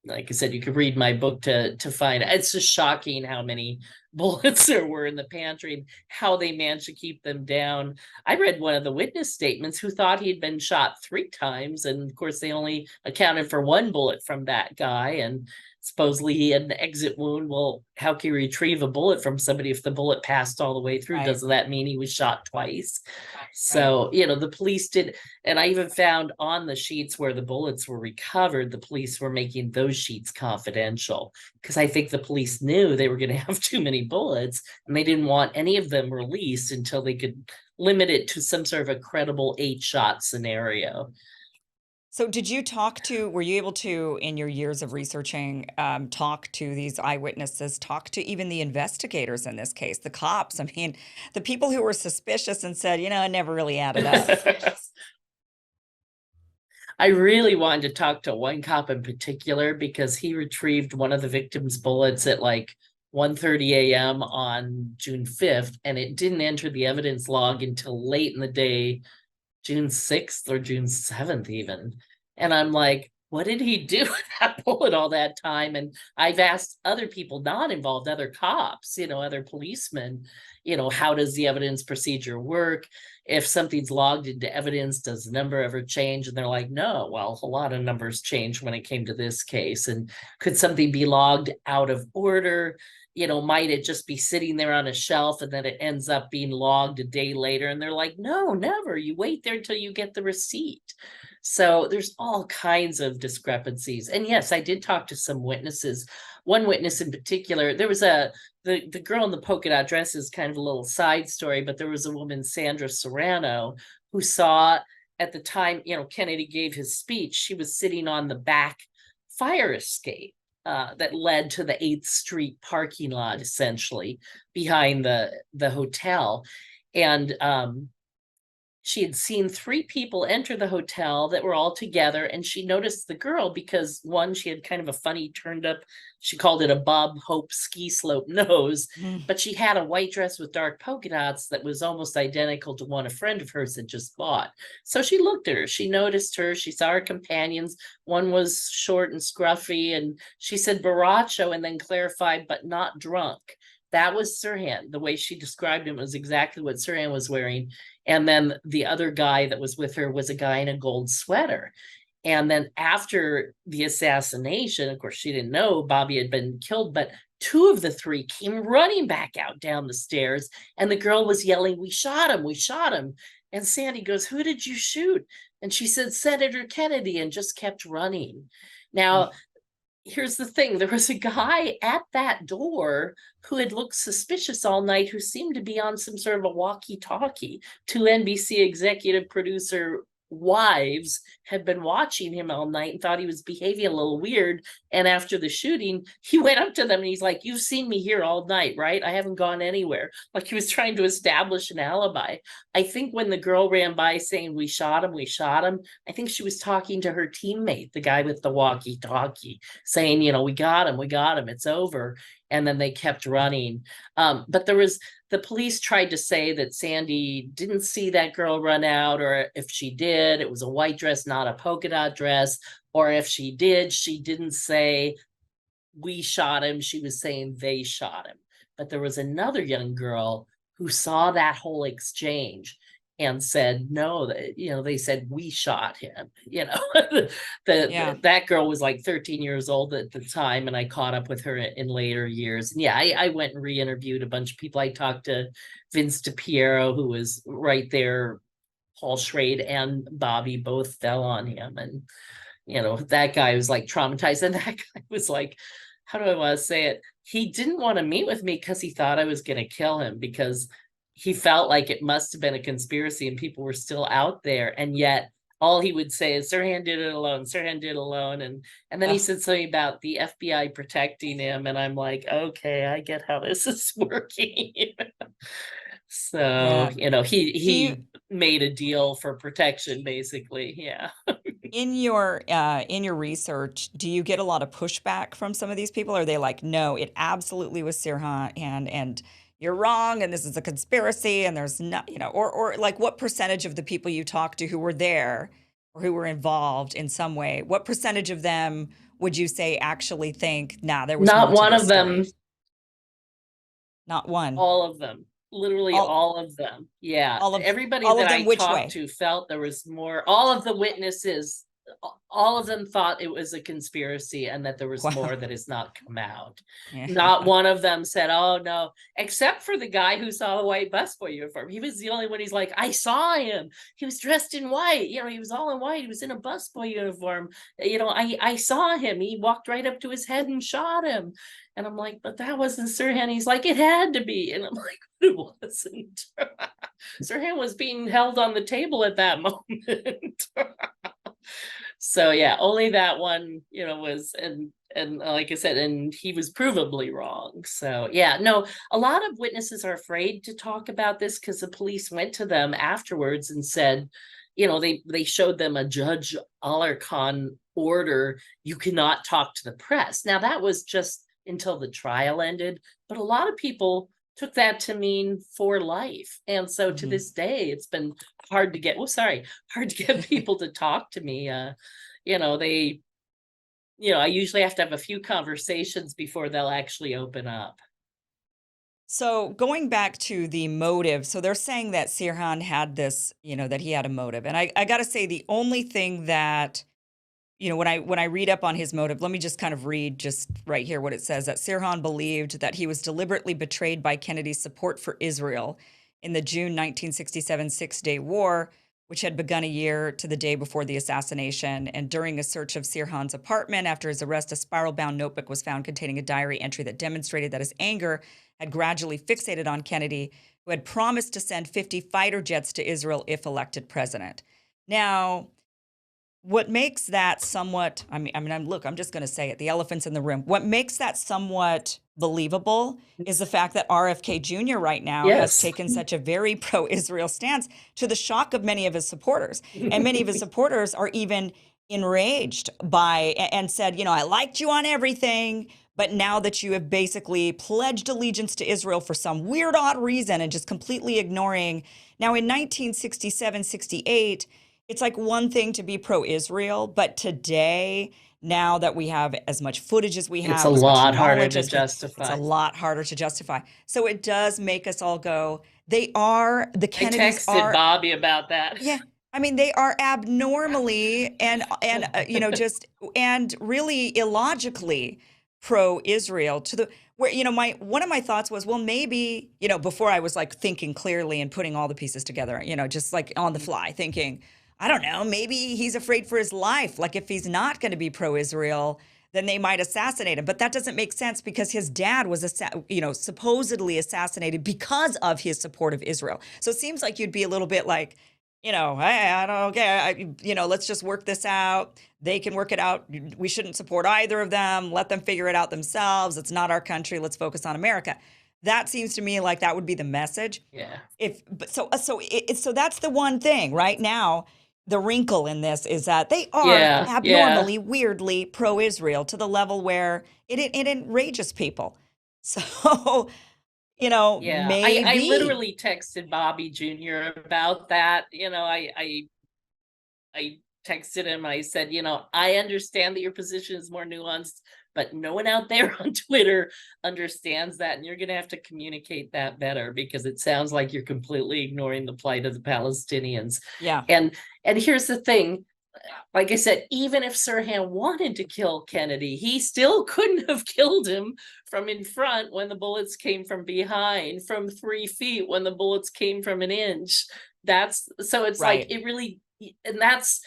Like I said, you could read my book to find it. It's just shocking how many bullets there were in the pantry and how they managed to keep them down. I read one of the witness statements who thought he'd been shot 3 times. And of course, they only accounted for 1 bullet from that guy. And supposedly he had an exit wound. Well, how can you retrieve a bullet from somebody if the bullet passed all the way through? Right. Doesn't that mean he was shot twice? Right. So, the police did, and I even found on the sheets where the bullets were recovered, the police were making those sheets confidential because I think the police knew they were going to have too many bullets and they didn't want any of them released until they could limit it to some sort of a credible 8-shot scenario. So were you able to, in your years of researching, talk to these eyewitnesses, talk to even the investigators in this case, the cops? I mean, the people who were suspicious and said, it never really added up. I really wanted to talk to one cop in particular because he retrieved one of the victim's bullets at like 1:30 a.m. on June 5th, and it didn't enter the evidence log until late in the day, June 6th or June 7th even. And I'm like, what did he do with that bullet all that time? And I've asked other people not involved, other cops, other policemen, how does the evidence procedure work? If something's logged into evidence, does the number ever change? And they're like, no, well, a lot of numbers changed when it came to this case. And could something be logged out of order? Might it just be sitting there on a shelf and then it ends up being logged a day later? And they're like, no, never. You wait there until you get the receipt. So there's all kinds of discrepancies. And yes, I did talk to some witnesses. One witness in particular, there was the girl in the polka dot dress is kind of a little side story, but there was a woman, Sandra Serrano, who saw at the time, Kennedy gave his speech, she was sitting on the back fire escape. That led to the 8th Street parking lot, essentially, behind the hotel. And she had seen 3 people enter the hotel that were all together, and she noticed the girl because, one, she had kind of a funny turned up, she called it a Bob Hope ski slope nose, but she had a white dress with dark polka dots that was almost identical to one a friend of hers had just bought. So she looked at her, she noticed her, she saw her companions. One was short and scruffy, and she said borracho and then clarified, but not drunk. That was Sirhan. The way she described him was exactly what Sirhan was wearing. And then the other guy that was with her was a guy in a gold sweater. And then after the assassination, of course, she didn't know Bobby had been killed, but 2 of the 3 came running back out down the stairs. And the girl was yelling, we shot him, we shot him. And Sandy goes, who did you shoot? And she said, Senator Kennedy, and just kept running. Now, here's the thing. There was a guy at that door who had looked suspicious all night, who seemed to be on some sort of a walkie-talkie to NBC executive producer wives had been watching him all night and thought he was behaving a little weird. And after the shooting, he went up to them and he's like, "You've seen me here all night, right? I haven't gone anywhere." Like he was trying to establish an alibi. I think when the girl ran by saying, "We shot him, we shot him," I think she was talking to her teammate, the guy with the walkie talkie, saying, "We got him, we got him, it's over." And then they kept running. But the police tried to say that Sandy didn't see that girl run out, or if she did, it was a white dress, not a polka dot dress. Or if she did, she didn't say, "We shot him." She was saying they shot him. But there was another young girl who saw that whole exchange and said, no, they said, "We shot him." Yeah. That girl was like 13 years old at the time, and I caught up with her in later years. And yeah, I went and re-interviewed a bunch of people. I talked to Vince DiPiero, who was right there. Paul Schrade and Bobby both fell on him, and that guy was like traumatized. And that guy was like, how do I want to say it? He didn't want to meet with me because he thought I was going to kill him, because he felt like it must have been a conspiracy and people were still out there. And yet all he would say is, "Sirhan did it alone. Sirhan did it alone." And then he said something about the FBI protecting him. And I'm like, okay, I get how this is working. So, Yeah. he made a deal for protection, basically. Yeah. In your research, do you get a lot of pushback from some of these people? Or are they like, no, it absolutely was Sirhan, and you're wrong, and this is a conspiracy, and there's not, or like what percentage of the people you talk to who were there or who were involved in some way, what percentage of them would you say actually think, nah, there was Not more to one this of them. story? Not one. All of them. Literally All all of them. Yeah. all of Everybody all of that them I which talked way? to felt there was more. All of the witnesses, all of them thought it was a conspiracy and that there was Wow. more that has not come out. Yeah. Not one of them said, "Oh no," except for the guy who saw a white busboy uniform. He was the only one. He's like, "I saw him. He was dressed in white. He was all in white. He was in a busboy uniform. I saw him. He walked right up to his head and shot him." And I'm like, "But that wasn't Sirhan." He's like, "It had to be." And I'm like, "But it wasn't." Sirhan was being held on the table at that moment. So yeah, only that one, was, and like I said, and he was provably wrong. So yeah, no, a lot of witnesses are afraid to talk about this because the police went to them afterwards and said, they showed them a Judge Alarcon order, "You cannot talk to the press." Now that was just until the trial ended, but a lot of people took that to mean for life. And so to Mhm. this day, it's been hard to get people to talk to me. They, I usually have to have a few conversations before they'll actually open up. So going back to the motive, so they're saying that Sirhan had this, that he had a motive. And I gotta say, the only thing that, when I read up on his motive, let me just kind of read just right here what it says, that Sirhan believed that he was deliberately betrayed by Kennedy's support for Israel in the June 1967 Six-Day War, which had begun a year to the day before the assassination. And during a search of Sirhan's apartment after his arrest, a spiral-bound notebook was found containing a diary entry that demonstrated that his anger had gradually fixated on Kennedy, who had promised to send 50 fighter jets to Israel if elected president. Now, what makes that somewhat, I'm just going to say it, the elephant's in the room. What makes that somewhat believable is the fact that RFK Jr. right now has Yes. taken such a very pro-Israel stance, to the shock of many of his supporters. And many of his supporters are even enraged by and said, I liked you on everything, but now that you have basically pledged allegiance to Israel for some weird, odd reason and just completely ignoring. Now, in 1967, 68, it's like one thing to be pro-Israel, but today, now that we have as much footage as we It's a have, as much lot harder knowledge to as we, it's a justify. lot harder to justify. So it does make us all go, the I Kennedys texted are, Bobby about that. yeah. I mean, they are abnormally and just and really illogically pro-Israel, to the where my one of my thoughts was, well, maybe, before I was like thinking clearly and putting all the pieces together, just like on the fly thinking, I don't know, maybe he's afraid for his life. Like if he's not going to be pro-Israel, then they might assassinate him. But that doesn't make sense because his dad was, supposedly assassinated because of his support of Israel. So it seems like you'd be a little bit like, I don't, okay, let's just work this out. They can work it out. We shouldn't support either of them. Let them figure it out themselves. It's not our country. Let's focus on America. That seems to me like that would be the message. Yeah. So that's the one thing right now. The wrinkle in this is that they are Yeah. Yeah. abnormally, weirdly pro-Israel to the level where it enrages people. So, Yeah. I maybe. literally texted Bobby Jr. about that. I texted him. I said, I understand that your position is more nuanced, but no one out there on Twitter understands that. And you're going to have to communicate that better, because it sounds like you're completely ignoring the plight of the Palestinians. Yeah. And here's the thing. Like I said, even if Sirhan wanted to kill Kennedy, he still couldn't have killed him from in front when the bullets came from behind, from 3 feet when the bullets came from an inch. It's Right. like it really, and that's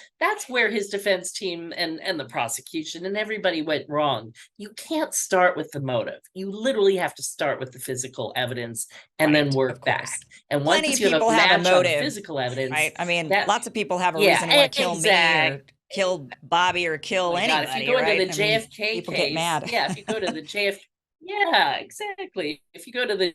where his defense team and the prosecution and everybody went wrong. You can't start with the motive. You literally have to start with the physical evidence and then Right, of work back. course. And Plenty of once you have people a have a match on motive, physical evidence, right? I mean, that lots of people have a reason to yeah, want to kill me or exactly. kill Bobby or Oh kill my God, if you anybody, go into right? the I mean, JFK people get case, mad. yeah, if you go to the JFK, yeah, exactly. If you go to the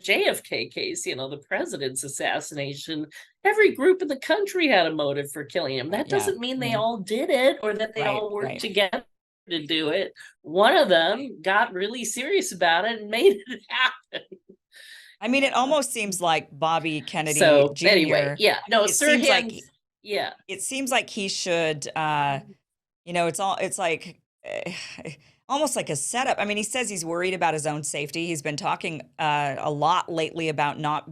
JFK case, the president's assassination, every group in the country had a motive for killing him. That Yeah, doesn't mean I they mean, all did it or that they right, all worked right. together to do it. One of them got really serious about it and made it happen. I mean, it almost seems like Bobby Kennedy So anyway, Jr. yeah, no, It seems like Sirhan's, yeah. it seems like he should it's like almost like a setup. I mean, he says he's worried about his own safety. He's been talking a lot lately about Yeah.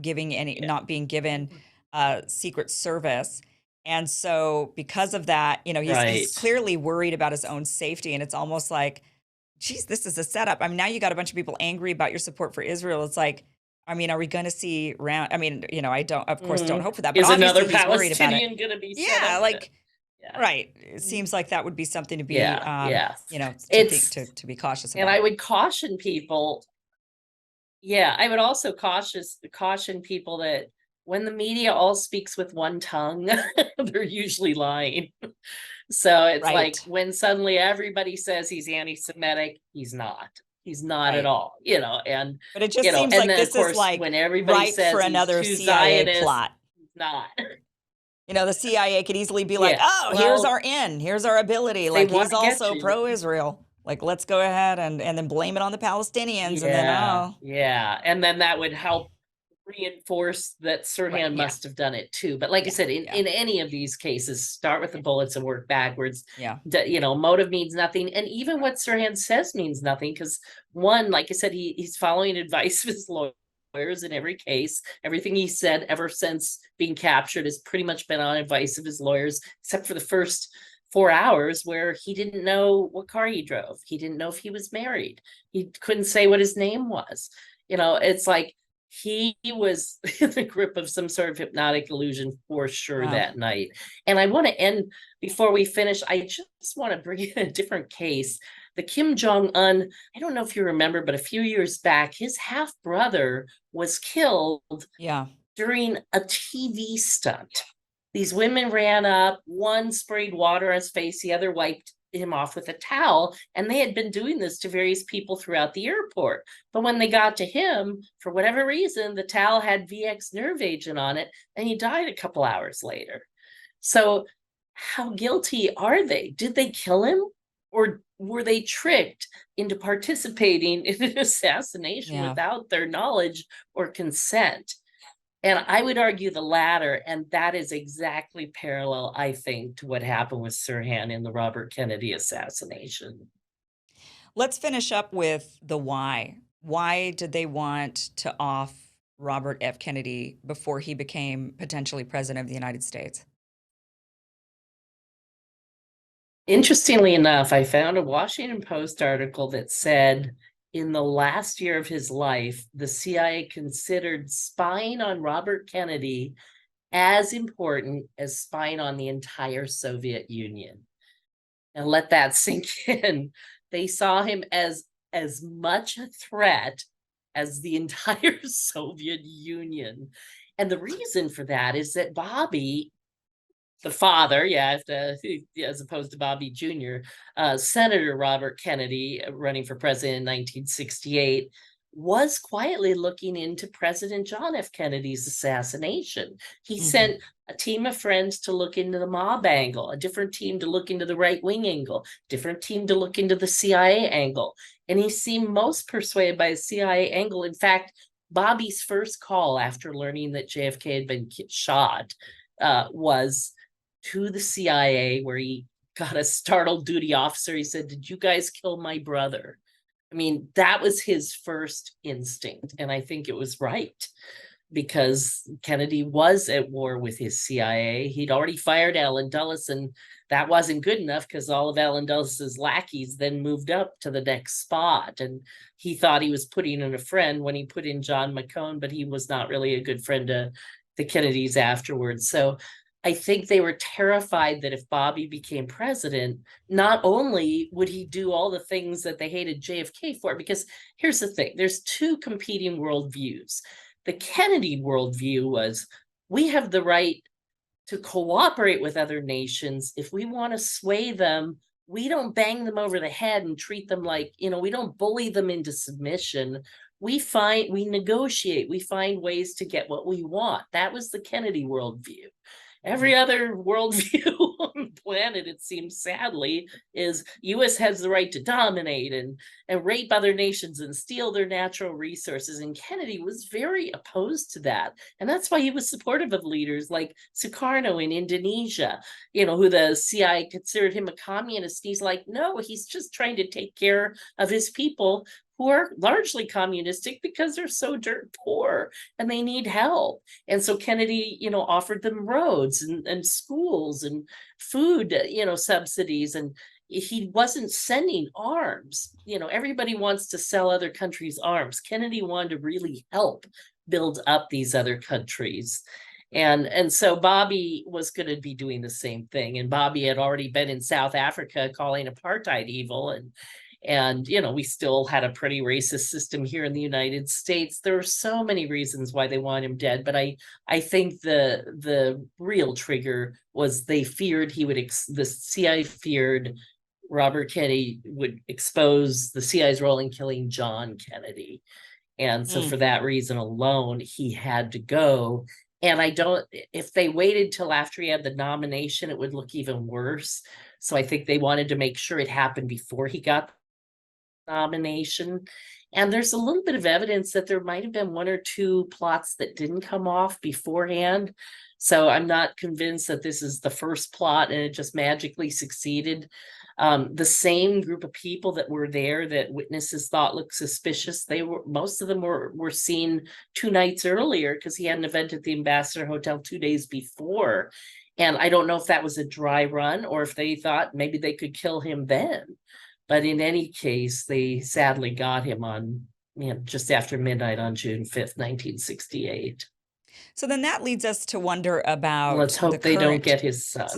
not being given secret service. And so because of that, he's Right. clearly worried about his own safety. And it's almost like, geez, this is a setup. I mean, now you got a bunch of people angry about your support for Israel. It's like, I mean, are we going to see round? I mean, I don't, of course, don't hope for that, but Is obviously another he's worried about it. Palestinian going to be set Yeah, up? like, Yeah. right. It seems like that would be something to be, Yeah. Yeah. to think, It's, to be cautious and I about. would caution people. Yeah, I would also caution people that when the media all speaks with one tongue, they're usually lying. So it's like Right, when suddenly everybody says he's anti-Semitic, he's not. He's not at right. all, and But it just seems and like then of this is course like when everybody ripe for says he's another too CIA Zionist, plot. he's not. The CIA could easily be like, Yeah. oh, here's Well, our in, here's our ability. they Like want he's to get also you. pro-Israel. Like, let's go ahead and then blame it on the Palestinians. And then, Yeah, oh, yeah. And then that would help reinforce that right. Sirhan Yeah, must have done it too. But like I yeah, said, in, yeah, in any of these cases, start with the bullets and work backwards. yeah. Motive means nothing. And even what Sirhan says means nothing, because one, like I said, he's following advice of his lawyers in every case. Everything he said ever since being captured has pretty much been on advice of his lawyers, except for the first 4 hours where he didn't know what car he drove. He didn't know if he was married. He couldn't say what his name was. It's like he was in the grip of some sort of hypnotic illusion for sure Wow. that night. And I want to end before we finish. I just want to bring in a different case. The Kim Jong-un, I don't know if you remember, but a few years back, his half brother was killed Yeah. during a TV stunt. These women ran up, one sprayed water on his face, the other wiped him off with a towel, and they had been doing this to various people throughout the airport. But when they got to him, for whatever reason, the towel had VX nerve agent on it, and he died a couple hours later. So how guilty are they? Did they kill him? Or were they tricked into participating in an assassination Yeah. without their knowledge or consent? And I would argue the latter, and that is exactly parallel, I think, to what happened with Sirhan in the Robert Kennedy assassination. Let's finish up with the why. Why did they want to off Robert F. Kennedy before he became potentially president of the United States? Interestingly enough, I found a Washington Post article that said in the last year of his life, the CIA considered spying on Robert Kennedy as important as spying on the entire Soviet Union. And let that sink in. They saw him as much a threat as the entire Soviet Union. And the reason for that is that Bobby the father, as opposed to Bobby Jr., Senator Robert Kennedy, running for president in 1968, was quietly looking into President John F. Kennedy's assassination. He sent a team of friends to look into the mob angle, a different team to look into the right wing angle, different team to look into the CIA angle. And he seemed most persuaded by the CIA angle. In fact, Bobby's first call after learning that JFK had been shot was to the CIA, where he got a startled duty officer. He said, "Did you guys kill my brother?" I mean, that was his first instinct. And I think it was right, because Kennedy was at war with his CIA. He'd already fired Allen Dulles, and that wasn't good enough, because all of Allen Dulles's lackeys then moved up to the next spot. And he thought he was putting in a friend when he put in John McCone, but he was not really a good friend to the Kennedys afterwards. So I think they were terrified that if Bobby became president, not only would he do all the things that they hated JFK for, because here's the thing, there's two competing worldviews. The Kennedy worldview was, we have the right to cooperate with other nations. If we want to sway them, we don't bang them over the head and treat them like, we don't bully them into submission. We negotiate, we find ways to get what we want. That was the Kennedy worldview. Every other worldview on the planet, it seems, sadly, is US has the right to dominate and rape other nations and steal their natural resources. And Kennedy was very opposed to that. And that's why he was supportive of leaders like Sukarno in Indonesia, who the CIA considered him a communist. He's like, no, he's just trying to take care of his people, who are largely communistic because they're so dirt poor and they need help. And so Kennedy, offered them roads and schools and food, subsidies. And he wasn't sending arms. Everybody wants to sell other countries arms. Kennedy wanted to really help build up these other countries. And so Bobby was going to be doing the same thing. And Bobby had already been in South Africa calling apartheid evil. And we still had a pretty racist system here in the United States. There were so many reasons why they want him dead, but I think the real trigger was they feared the CIA feared Robert Kennedy would expose the CIA's role in killing John Kennedy. And so for that reason alone, he had to go. And if they waited till after he had the nomination, it would look even worse. So I think they wanted to make sure it happened before he got nomination. And there's a little bit of evidence that there might have been one or two plots that didn't come off beforehand. So I'm not convinced that this is the first plot and it just magically succeeded. The same group of people that were there that witnesses thought looked suspicious, most of them were seen 2 nights earlier, because he had an event at the Ambassador Hotel 2 days before. And I don't know if that was a dry run or if they thought maybe they could kill him then. But in any case, they sadly got him on, just after midnight on June 5th, 1968. So then that leads us to wonder about. Let's hope they don't get his son.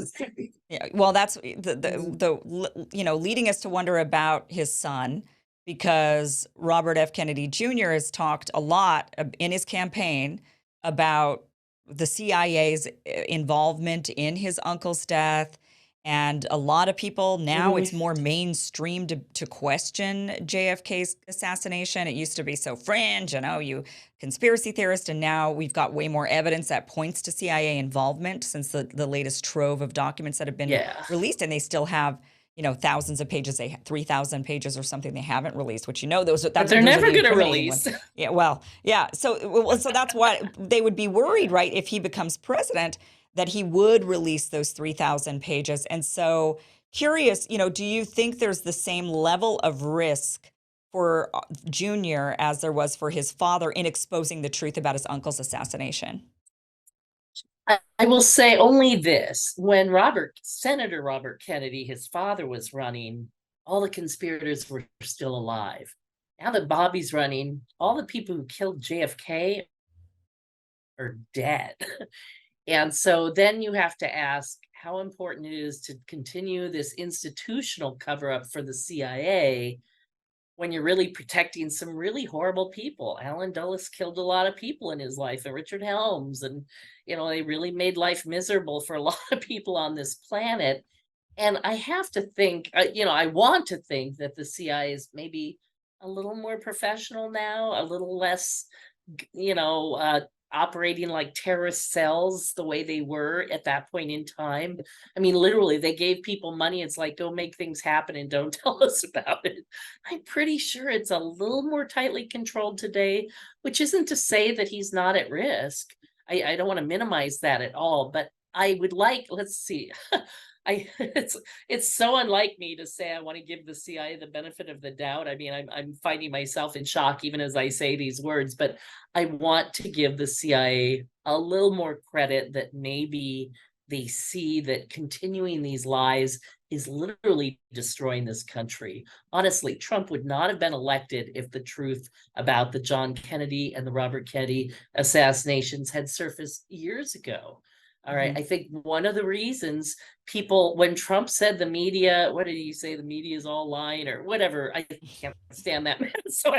Yeah, well, that's leading us to wonder about his son, because Robert F. Kennedy Jr. has talked a lot in his campaign about the CIA's involvement in his uncle's death. And a lot of people now, it's more mainstream to question JFK's assassination. It used to be so fringe, you conspiracy theorist, and now we've got way more evidence that points to CIA involvement since the latest trove of documents that have been released. And they still have, thousands of pages, 3,000 pages or something they haven't released, which but they're never going to release. So that's why they would be worried, right, if he becomes president, that he would release those 3,000 pages. And so curious, do you think there's the same level of risk for Junior as there was for his father in exposing the truth about his uncle's assassination? I will say only this. When Senator Robert Kennedy, his father, was running, all the conspirators were still alive. Now that Bobby's running, all the people who killed JFK are dead. And so then you have to ask how important it is to continue this institutional cover-up for the CIA when you're really protecting some really horrible people. Alan Dulles killed a lot of people in his life, and Richard Helms, and they really made life miserable for a lot of people on this planet. And I have to think, I want to think that the CIA is maybe a little more professional now, a little less, operating like terrorist cells the way they were at that point in time. I mean, literally, they gave people money. It's like, go make things happen and don't tell us about it. I'm pretty sure it's a little more tightly controlled today, which isn't to say that he's not at risk. I don't want to minimize that at all, but I would like, let's see. I it's so unlike me to say I want to give the CIA the benefit of the doubt. I mean, I'm finding myself in shock even as I say these words, but I want to give the CIA a little more credit that maybe they see that continuing these lies is literally destroying this country. Honestly, Trump would not have been elected if the truth about the John Kennedy and the Robert Kennedy assassinations had surfaced years ago. All right. Mhm. I think one of the reasons people, when Trump said the media, what did he say? The media is all lying or whatever. I can't stand that man. So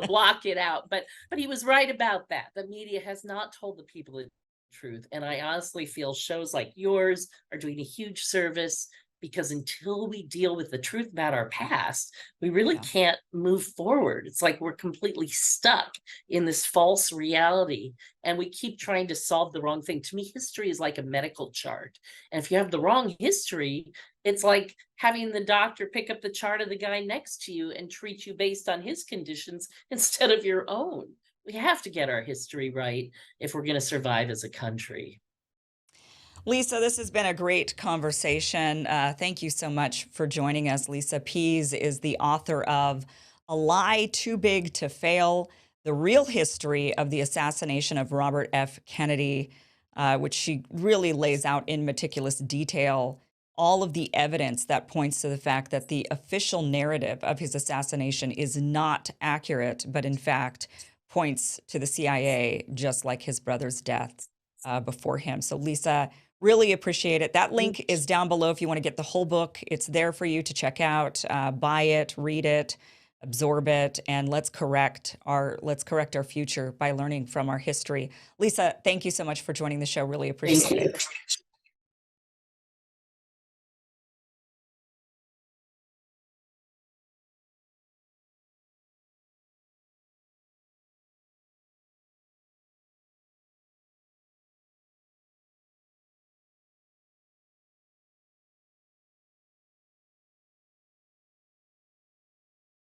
block it out. But he was right about that. The media has not told the people the truth. And I honestly feel shows like yours are doing a huge service, because until we deal with the truth about our past, we really Yeah. can't move forward. It's like we're completely stuck in this false reality, and we keep trying to solve the wrong thing. To me, history is like a medical chart. And if you have the wrong history, it's like having the doctor pick up the chart of the guy next to you and treat you based on his conditions instead of your own. We have to get our history right if we're going to survive as a country. Lisa, this has been a great conversation. Thank you so much for joining us. Lisa Pease is the author of A Lie Too Big to Fail: The Real History of the Assassination of Robert F. Kennedy, which she really lays out in meticulous detail all of the evidence that points to the fact that the official narrative of his assassination is not accurate, but in fact points to the CIA, just like his brother's death before him. So, Lisa, really appreciate it. That link is down below if you want to get the whole book. It's there for you to check out, buy it, read it, absorb it, and let's correct our future by learning from our history. Lisa, thank you so much for joining the show. Really Thank appreciate you. it.